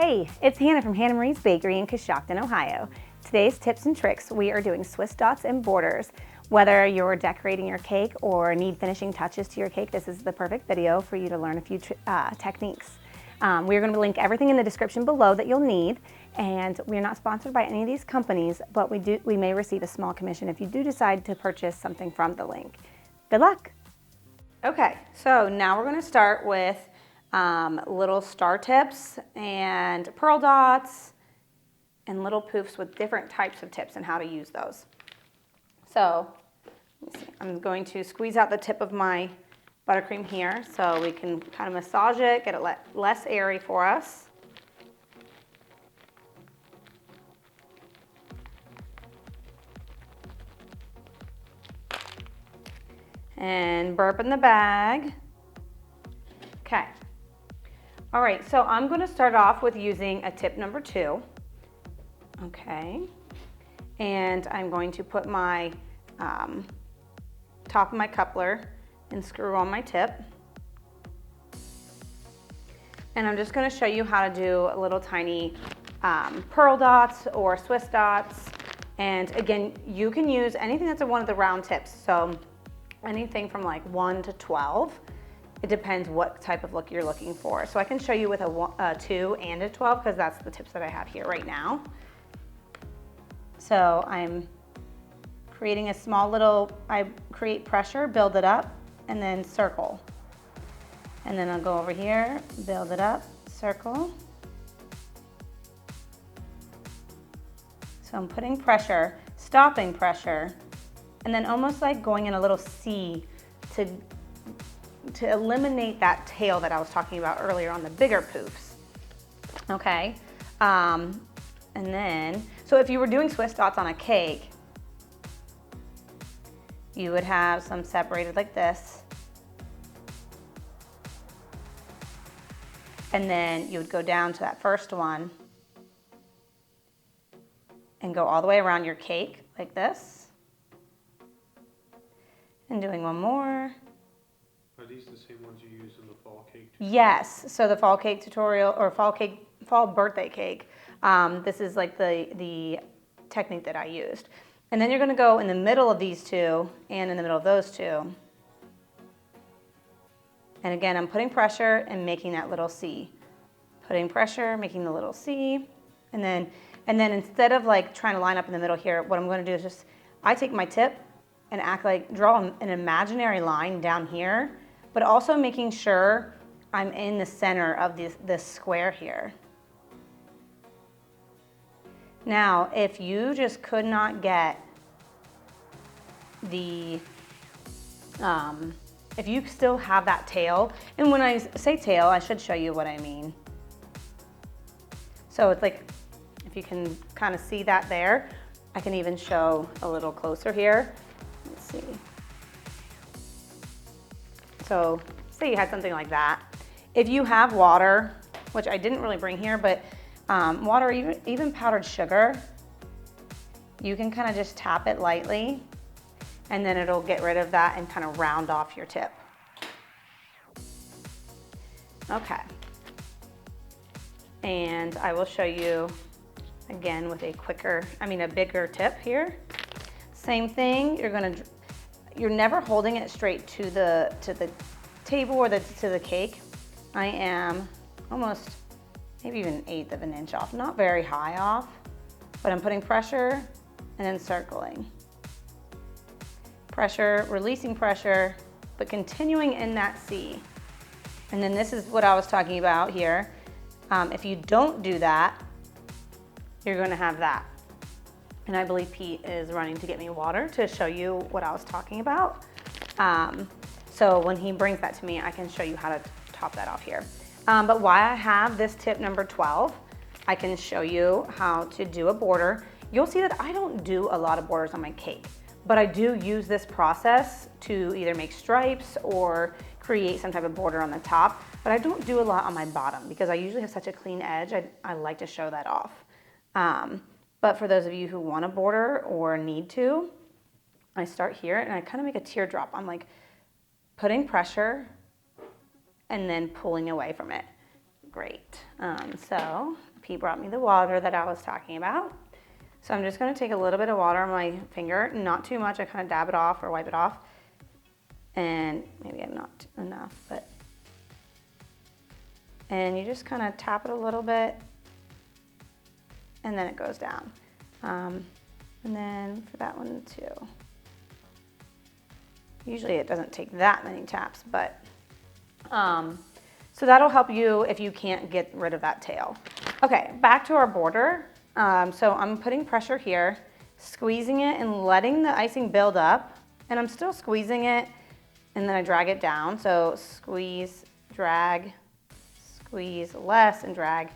Hey, it's Hannah from Hannah Marie's Bakery in Coshocton, Ohio. Today's tips and tricks, we are doing Swiss dots and borders. Whether you're decorating your cake or need finishing touches to your cake, this is the perfect video for you to learn a few techniques. We're going to link everything in the description below that you'll need, and we're not sponsored by any of these companies, but we may receive a small commission if you do decide to purchase something from the link. Good luck! Okay, so now we're going to start with little star tips and pearl dots and little poofs with different types of tips and how to use those. So let me see. I'm going to squeeze out the tip of my buttercream here so we can kind of massage it, get it less airy for us. And burp in the bag. Okay. All right, so I'm going to start off with using a tip number 2. Okay. And I'm going to put my top of my coupler and screw on my tip. And I'm just going to show you how to do a little tiny pearl dots or Swiss dots. And again, you can use anything that's one of the round tips. So anything from like 1 to 12. It depends what type of look you're looking for. So I can show you with a 2 and a 12 because that's the tips that I have here right now. So I'm creating a small little, I create pressure, build it up, and then circle. And then I'll go over here, build it up, circle. So I'm putting pressure, stopping pressure, and then almost like going in a little C to eliminate that tail that I was talking about earlier on the bigger poofs. Okay, and then, so if you were doing Swiss dots on a cake, you would have some separated like this. And then you would go down to that first one and go all the way around your cake like this. And doing one more. Are these the same ones you use in the fall cake tutorial? Yes, so the fall cake tutorial or fall birthday cake, this is like the technique that I used. And then you're gonna go in the middle of these two and in the middle of those two. And again, I'm putting pressure and making that little C. Putting pressure, making the little C. And then instead of like trying to line up in the middle here, what I'm gonna do is just, I take my tip and draw an imaginary line down here, but also making sure I'm in the center of this square here. Now, if you just could not get the, if you still have that tail, and when I say tail, I should show you what I mean. So it's like, if you can kind of see that there, I can even show a little closer here. Let's see. So say you had something like that. If you have water, which I didn't really bring here, but water, even powdered sugar, you can kind of just tap it lightly and then it'll get rid of that and kind of round off your tip. Okay. And I will show you again with a bigger tip here. Same thing, you're never holding it straight to the table or to the cake. I am almost maybe even 1/8 of an inch off, not very high off, but I'm putting pressure and then circling. Pressure, releasing pressure, but continuing in that C. And then this is what I was talking about here. If you don't do that, you're gonna have that. And I believe Pete is running to get me water to show you what I was talking about. So when he brings that to me, I can show you how to top that off here. But while I have this tip number 12, I can show you how to do a border. You'll see that I don't do a lot of borders on my cake, but I do use this process to either make stripes or create some type of border on the top, but I don't do a lot on my bottom because I usually have such a clean edge. I like to show that off. But for those of you who want a border or need to, I start here and I kind of make a teardrop. I'm like putting pressure and then pulling away from it. Great. So Pete brought me the water that I was talking about. So I'm just going to take a little bit of water on my finger, not too much. I kind of dab it off or wipe it off. And maybe I'm not enough, but. And you just kind of tap it a little bit, and then it goes down. And then for that one too. Usually it doesn't take that many taps, but so that'll help you if you can't get rid of that tail. Okay, back to our border. So I'm putting pressure here, squeezing it and letting the icing build up, and I'm still squeezing it, and then I drag it down. So squeeze, drag, squeeze less, and drag.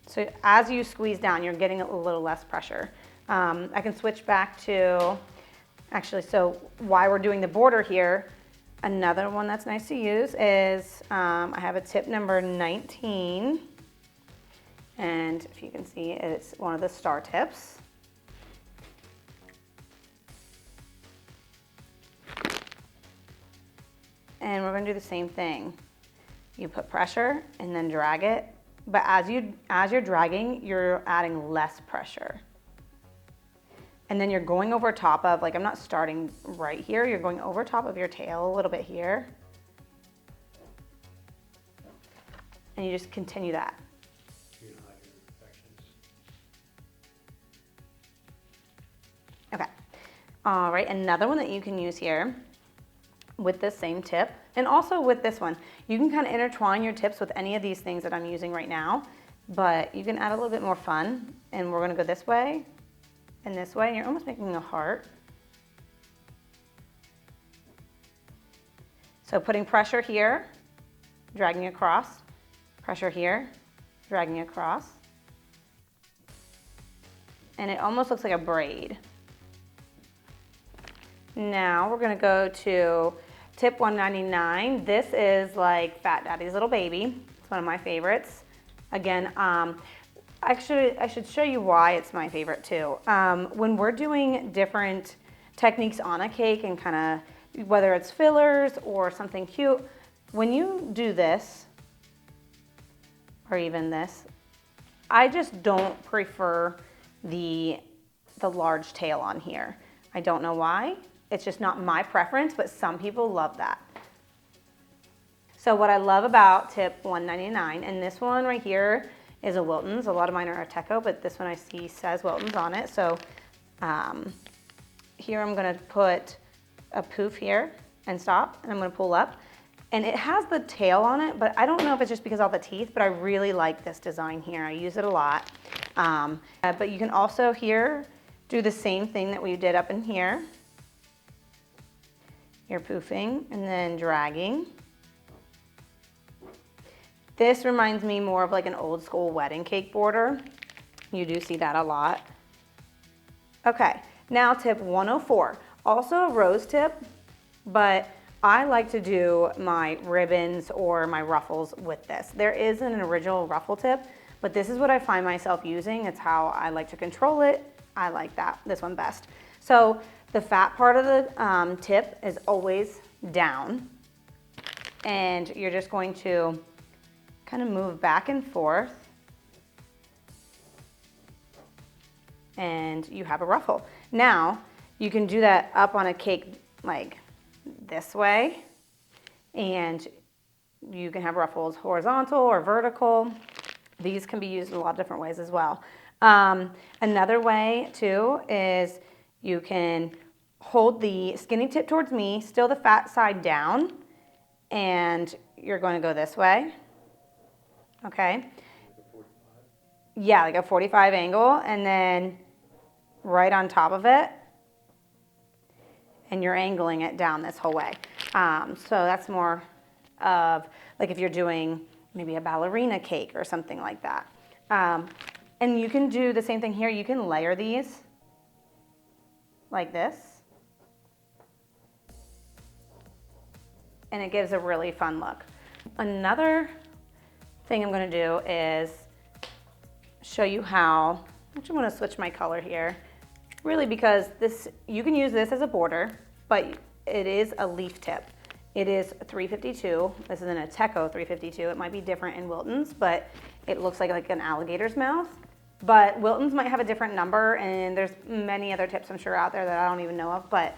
So as you squeeze down, you're getting a little less pressure. I can switch back to, actually, so while we're doing the border here, another one that's nice to use is, I have a tip number 19. And if you can see, it's one of the star tips. And we're gonna do the same thing. You put pressure and then drag it, but as you're dragging, you're adding less pressure. And then you're going over top of, like I'm not starting right here, you're going over top of your tail a little bit here. And you just continue that. Okay, all right, another one that you can use here with this same tip, and also with this one, you can kind of intertwine your tips with any of these things that I'm using right now, but you can add a little bit more fun, and we're gonna go this way, and this way, and you're almost making a heart. So putting pressure here, dragging across, pressure here, dragging across, and it almost looks like a braid. Now we're gonna go to tip 199. This is like Fat Daddy's Little Baby. It's one of my favorites. Again, actually, I should show you why it's my favorite too. When we're doing different techniques on a cake and kind of, whether it's fillers or something cute, when you do this, or even this, I just don't prefer the large tail on here. I don't know why. It's just not my preference, but some people love that. So what I love about tip 199, and this one right here is a Wilton's. A lot of mine are Arteco, but this one I see says Wilton's on it. So here I'm gonna put a poof here and stop, and I'm gonna pull up. And it has the tail on it, but I don't know if it's just because of all the teeth, but I really like this design here. I use it a lot. But you can also here do the same thing that we did up in here. You're poofing and then dragging. This reminds me more of like an old school wedding cake border. You do see that a lot. Okay, now tip 104. Also a rose tip, but I like to do my ribbons or my ruffles with this. There is an original ruffle tip, but this is what I find myself using. It's how I like to control it. I like this one best. So the fat part of the tip is always down, and you're just going to kind of move back and forth, and you have a ruffle. Now, you can do that up on a cake like this way, and you can have ruffles horizontal or vertical. These can be used in a lot of different ways as well. Another way too is you can hold the skinny tip towards me, still the fat side down, and you're going to go this way. Okay? Yeah, like a 45 angle, and then right on top of it, and you're angling it down this whole way. So that's more of like if you're doing maybe a ballerina cake or something like that. And you can do the same thing here. You can layer these like this. And it gives a really fun look. Another thing I'm gonna do is show you how, actually I'm gonna switch my color here, really because this, you can use this as a border, but it is a leaf tip. It is 352. This is an Ateco 352. It might be different in Wilton's, but it looks like an alligator's mouth. But Wilton's might have a different number, and there's many other tips I'm sure out there that I don't even know of. But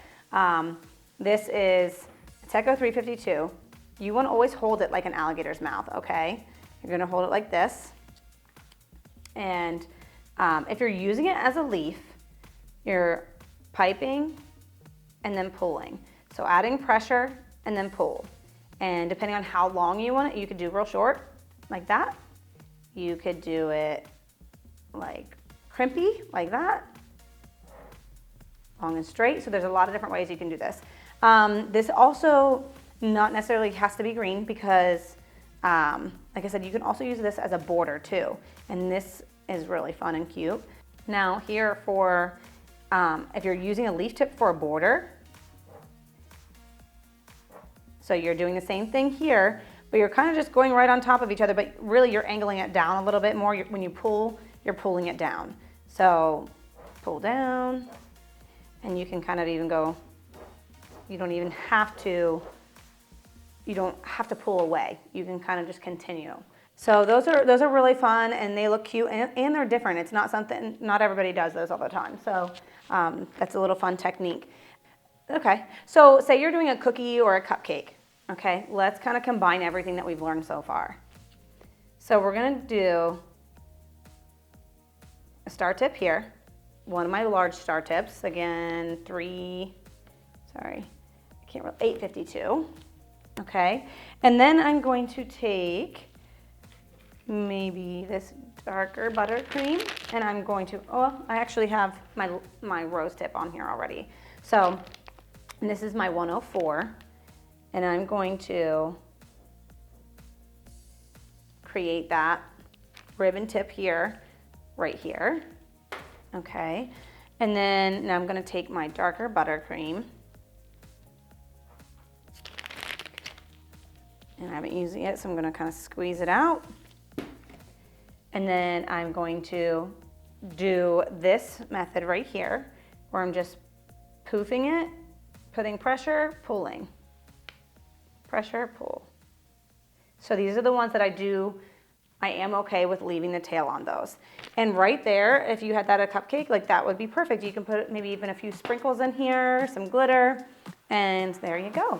this is Ateco 352. You want to always hold it like an alligator's mouth, okay? You're going to hold it like this. And if you're using it as a leaf, you're piping and then pulling. So adding pressure and then pull. And depending on how long you want it, you could do real short, like that. You could do it like crimpy, like that. Long and straight. So there's a lot of different ways you can do this. This also not necessarily has to be green because, like I said, you can also use this as a border too. And this is really fun and cute. Now here for, if you're using a leaf tip for a border, so you're doing the same thing here, but you're kind of just going right on top of each other, but really you're angling it down a little bit more. When you pull, you're pulling it down. So pull down, and you can kind of even go, you don't have to pull away. You can kind of just continue. So those are really fun, and they look cute, and they're different. It's not something, not everybody does those all the time. So that's a little fun technique. Okay, so say you're doing a cookie or a cupcake. Okay, let's kind of combine everything that we've learned so far. So we're gonna do a star tip here, one of my large star tips, again, 852. Okay, and then I'm going to take maybe this darker buttercream, and I'm going to, I actually have my rose tip on here already. So this is my 104, and I'm going to create that ribbon tip here, right here. Okay, and then now I'm going to take my darker buttercream, and I haven't used it yet, so I'm going to kind of squeeze it out. And then I'm going to do this method right here, where I'm just poofing it, putting pressure, pulling. Pressure, pull. So these are the ones that I am okay with leaving the tail on those. And right there, if you had that a cupcake, like that would be perfect. You can put maybe even a few sprinkles in here, some glitter, and there you go.